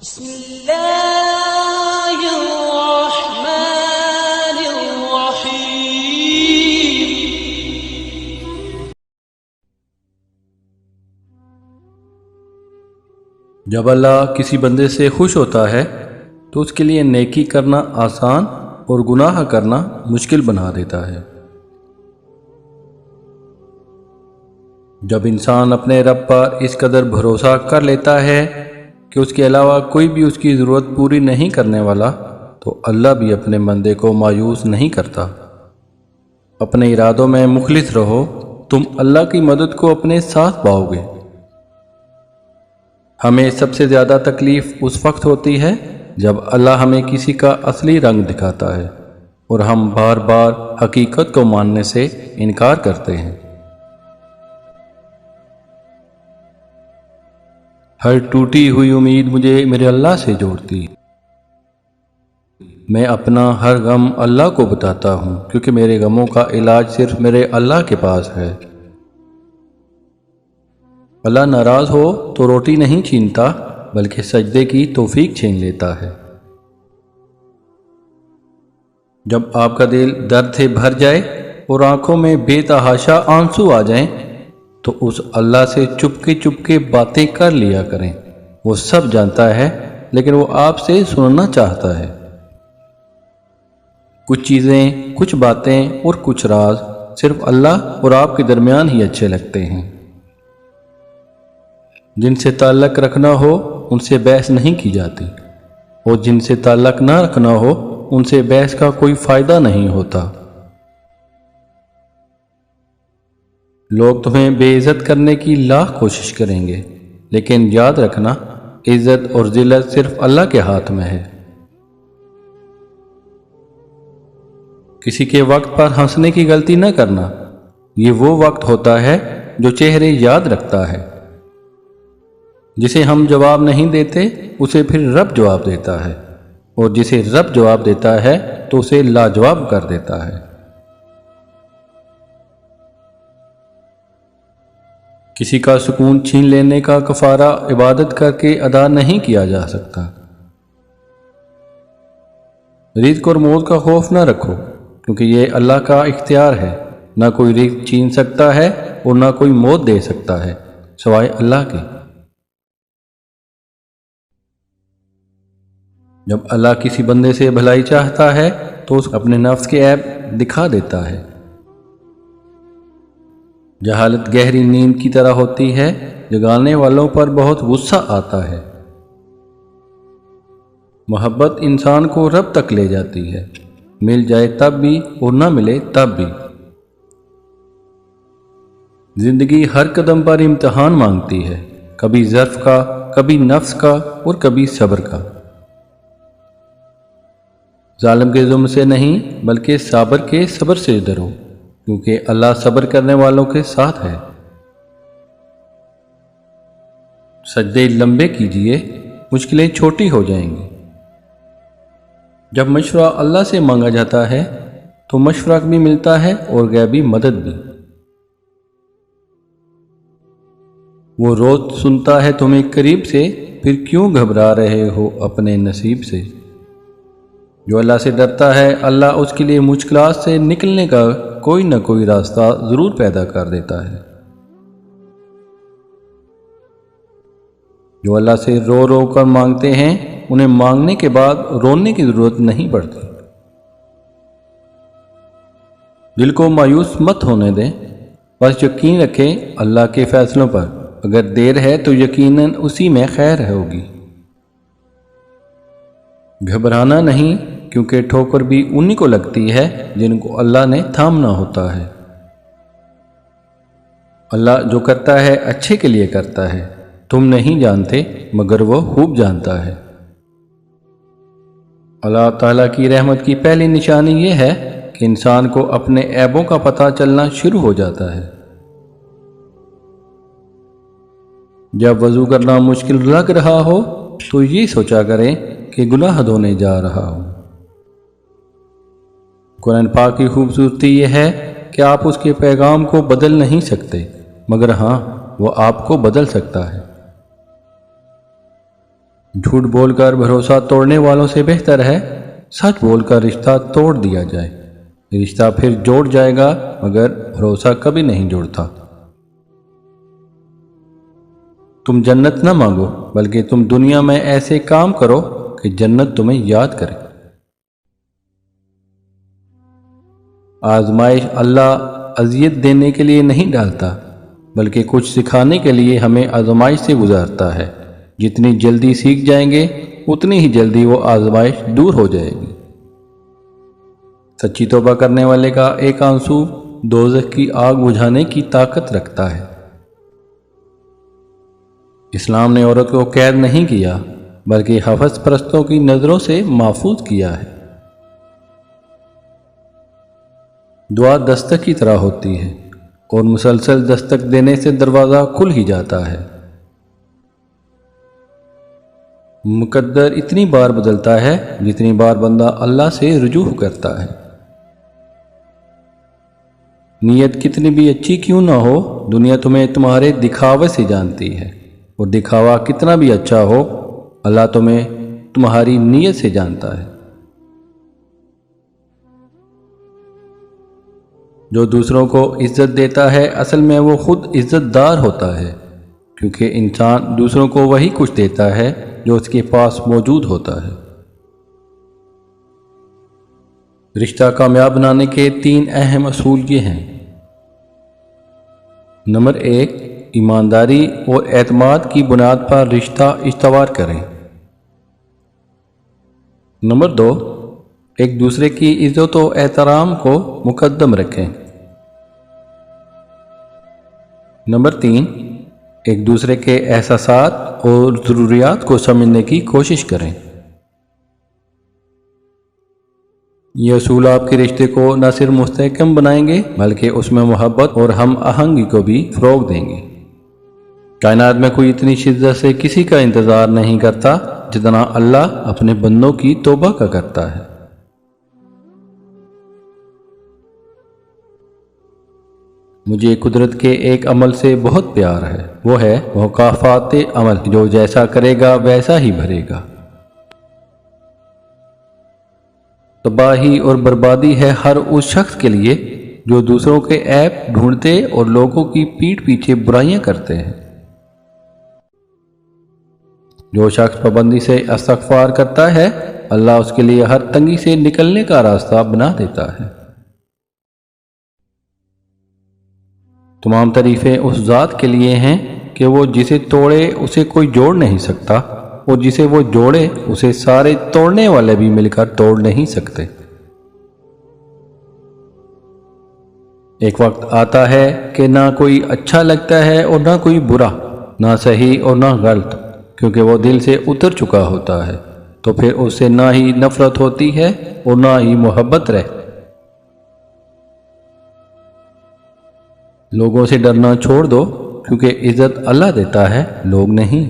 بسم اللہ الرحمن الرحیم۔ جب اللہ کسی بندے سے خوش ہوتا ہے تو اس کے لیے نیکی کرنا آسان اور گناہ کرنا مشکل بنا دیتا ہے۔ جب انسان اپنے رب پر اس قدر بھروسہ کر لیتا ہے کہ اس کے علاوہ کوئی بھی اس کی ضرورت پوری نہیں کرنے والا، تو اللہ بھی اپنے بندے کو مایوس نہیں کرتا۔ اپنے ارادوں میں مخلص رہو، تم اللہ کی مدد کو اپنے ساتھ پاؤ گے۔ ہمیں سب سے زیادہ تکلیف اس وقت ہوتی ہے جب اللہ ہمیں کسی کا اصلی رنگ دکھاتا ہے اور ہم بار بار حقیقت کو ماننے سے انکار کرتے ہیں۔ ہر ٹوٹی ہوئی امید مجھے میرے اللہ سے جوڑتی، میں اپنا ہر غم اللہ کو بتاتا ہوں، کیونکہ میرے غموں کا علاج صرف میرے اللہ کے پاس ہے۔ اللہ ناراض ہو تو روٹی نہیں چھینتا بلکہ سجدے کی توفیق چھین لیتا ہے۔ جب آپ کا دل درد سے بھر جائے اور آنکھوں میں بے تحاشا آنسو آ جائیں تو اس اللہ سے چپکے باتیں کر لیا کریں۔ وہ سب جانتا ہے لیکن وہ آپ سے سننا چاہتا ہے۔ کچھ چیزیں، کچھ باتیں اور کچھ راز صرف اللہ اور آپ کے درمیان ہی اچھے لگتے ہیں۔ جن سے تعلق رکھنا ہو ان سے بحث نہیں کی جاتی، اور جن سے تعلق نہ رکھنا ہو ان سے بحث کا کوئی فائدہ نہیں ہوتا۔ لوگ تمہیں بے عزت کرنے کی لاکھ کوشش کریں گے، لیکن یاد رکھنا عزت اور ذلت صرف اللہ کے ہاتھ میں ہے۔ کسی کے وقت پر ہنسنے کی غلطی نہ کرنا، یہ وہ وقت ہوتا ہے جو چہرے یاد رکھتا ہے۔ جسے ہم جواب نہیں دیتے اسے پھر رب جواب دیتا ہے، اور جسے رب جواب دیتا ہے تو اسے لاجواب کر دیتا ہے۔ کسی کا سکون چھین لینے کا کفارہ عبادت کر کے ادا نہیں کیا جا سکتا۔ رزق اور موت کا خوف نہ رکھو، کیونکہ یہ اللہ کا اختیار ہے۔ نہ کوئی رزق چھین سکتا ہے اور نہ کوئی موت دے سکتا ہے سوائے اللہ کے۔ جب اللہ کسی بندے سے بھلائی چاہتا ہے تو اس اپنے نفس کے عیب دکھا دیتا ہے۔ جہالت گہری نیند کی طرح ہوتی ہے، جگانے والوں پر بہت غصہ آتا ہے۔ محبت انسان کو رب تک لے جاتی ہے، مل جائے تب بھی اور نہ ملے تب بھی۔ زندگی ہر قدم پر امتحان مانگتی ہے، کبھی ظرف کا، کبھی نفس کا اور کبھی صبر کا۔ ظالم کے ظلم سے نہیں بلکہ صابر کے صبر سے ڈرو، کیونکہ اللہ صبر کرنے والوں کے ساتھ ہے۔ سجدے لمبے کیجئے، مشکلیں چھوٹی ہو جائیں گی۔ جب مشورہ اللہ سے مانگا جاتا ہے تو مشورہ بھی ملتا ہے اور غیبی مدد بھی۔ وہ روز سنتا ہے تمہیں قریب سے، پھر کیوں گھبرا رہے ہو اپنے نصیب سے۔ جو اللہ سے ڈرتا ہے اللہ اس کے لیے مشکلات سے نکلنے کا کوئی نہ کوئی راستہ ضرور پیدا کر دیتا ہے۔ جو اللہ سے رو رو کر مانگتے ہیں انہیں مانگنے کے بعد رونے کی ضرورت نہیں پڑتی۔ دل کو مایوس مت ہونے دیں، بس یقین رکھیں اللہ کے فیصلوں پر۔ اگر دیر ہے تو یقیناً اسی میں خیر ہوگی۔ گھبرانا نہیں، کیونکہ ٹھوکر بھی انہی کو لگتی ہے جن کو اللہ نے تھامنا ہوتا ہے۔ اللہ جو کرتا ہے اچھے کے لیے کرتا ہے، تم نہیں جانتے مگر وہ خوب جانتا ہے۔ اللہ تعالیٰ کی رحمت کی پہلی نشانی یہ ہے کہ انسان کو اپنے عیبوں کا پتہ چلنا شروع ہو جاتا ہے۔ جب وضو کرنا مشکل لگ رہا ہو تو یہ سوچا کریں کہ گناہ دھونے جا رہا ہوں۔ قرآن پاک کی خوبصورتی یہ ہے کہ آپ اس کے پیغام کو بدل نہیں سکتے، مگر ہاں وہ آپ کو بدل سکتا ہے۔ جھوٹ بول کر بھروسہ توڑنے والوں سے بہتر ہے سچ بول کر رشتہ توڑ دیا جائے۔ رشتہ پھر جوڑ جائے گا مگر بھروسہ کبھی نہیں جوڑتا۔ تم جنت نہ مانگو بلکہ تم دنیا میں ایسے کام کرو کہ جنت تمہیں یاد کرے۔ آزمائش اللہ اذیت دینے کے لیے نہیں ڈالتا بلکہ کچھ سکھانے کے لیے ہمیں آزمائش سے گزارتا ہے۔ جتنی جلدی سیکھ جائیں گے اتنی ہی جلدی وہ آزمائش دور ہو جائے گی۔ سچی توبہ کرنے والے کا ایک آنسو دوزخ کی آگ بجھانے کی طاقت رکھتا ہے۔ اسلام نے عورت کو قید نہیں کیا بلکہ حوث پرستوں کی نظروں سے محفوظ کیا ہے۔ دعا دستک کی طرح ہوتی ہے اور مسلسل دستک دینے سے دروازہ کھل ہی جاتا ہے۔ مقدر اتنی بار بدلتا ہے جتنی بار بندہ اللہ سے رجوع کرتا ہے۔ نیت کتنی بھی اچھی کیوں نہ ہو دنیا تمہیں تمہارے دکھاوے سے جانتی ہے، اور دکھاوا کتنا بھی اچھا ہو اللہ تمہیں تمہاری نیت سے جانتا ہے۔ جو دوسروں کو عزت دیتا ہے اصل میں وہ خود عزت دار ہوتا ہے، کیونکہ انسان دوسروں کو وہی کچھ دیتا ہے جو اس کے پاس موجود ہوتا ہے۔ رشتہ کامیاب بنانے کے 3 اہم اصول یہ ہیں۔ نمبر 1، ایمانداری اور اعتماد کی بنیاد پر رشتہ استوار کریں۔ نمبر 2، ایک دوسرے کی عزت و احترام کو مقدم رکھیں۔ نمبر 3، ایک دوسرے کے احساسات اور ضروریات کو سمجھنے کی کوشش کریں۔ یہ اصول آپ کے رشتے کو نہ صرف مستحکم بنائیں گے بلکہ اس میں محبت اور ہم آہنگی کو بھی فروغ دیں گے۔ کائنات میں کوئی اتنی شدت سے کسی کا انتظار نہیں کرتا جتنا اللہ اپنے بندوں کی توبہ کا کرتا ہے۔ مجھے قدرت کے ایک عمل سے بہت پیار ہے، وہ ہے مکافات عمل، جو جیسا کرے گا ویسا ہی بھرے گا۔ تباہی اور بربادی ہے ہر اس شخص کے لیے جو دوسروں کے عیب ڈھونڈتے اور لوگوں کی پیٹھ پیچھے برائیاں کرتے ہیں۔ جو شخص پابندی سے استغفار کرتا ہے اللہ اس کے لیے ہر تنگی سے نکلنے کا راستہ بنا دیتا ہے۔ تمام تعریفیں اس ذات کے لیے ہیں کہ وہ جسے توڑے اسے کوئی جوڑ نہیں سکتا، اور جسے وہ جوڑے اسے سارے توڑنے والے بھی مل کر توڑ نہیں سکتے۔ ایک وقت آتا ہے کہ نہ کوئی اچھا لگتا ہے اور نہ کوئی برا، نہ صحیح اور نہ غلط، کیونکہ وہ دل سے اتر چکا ہوتا ہے، تو پھر اس سے نہ ہی نفرت ہوتی ہے اور نہ ہی محبت رہتی۔ لوگوں سے ڈرنا چھوڑ دو، کیونکہ عزت اللہ دیتا ہے، لوگ نہیں۔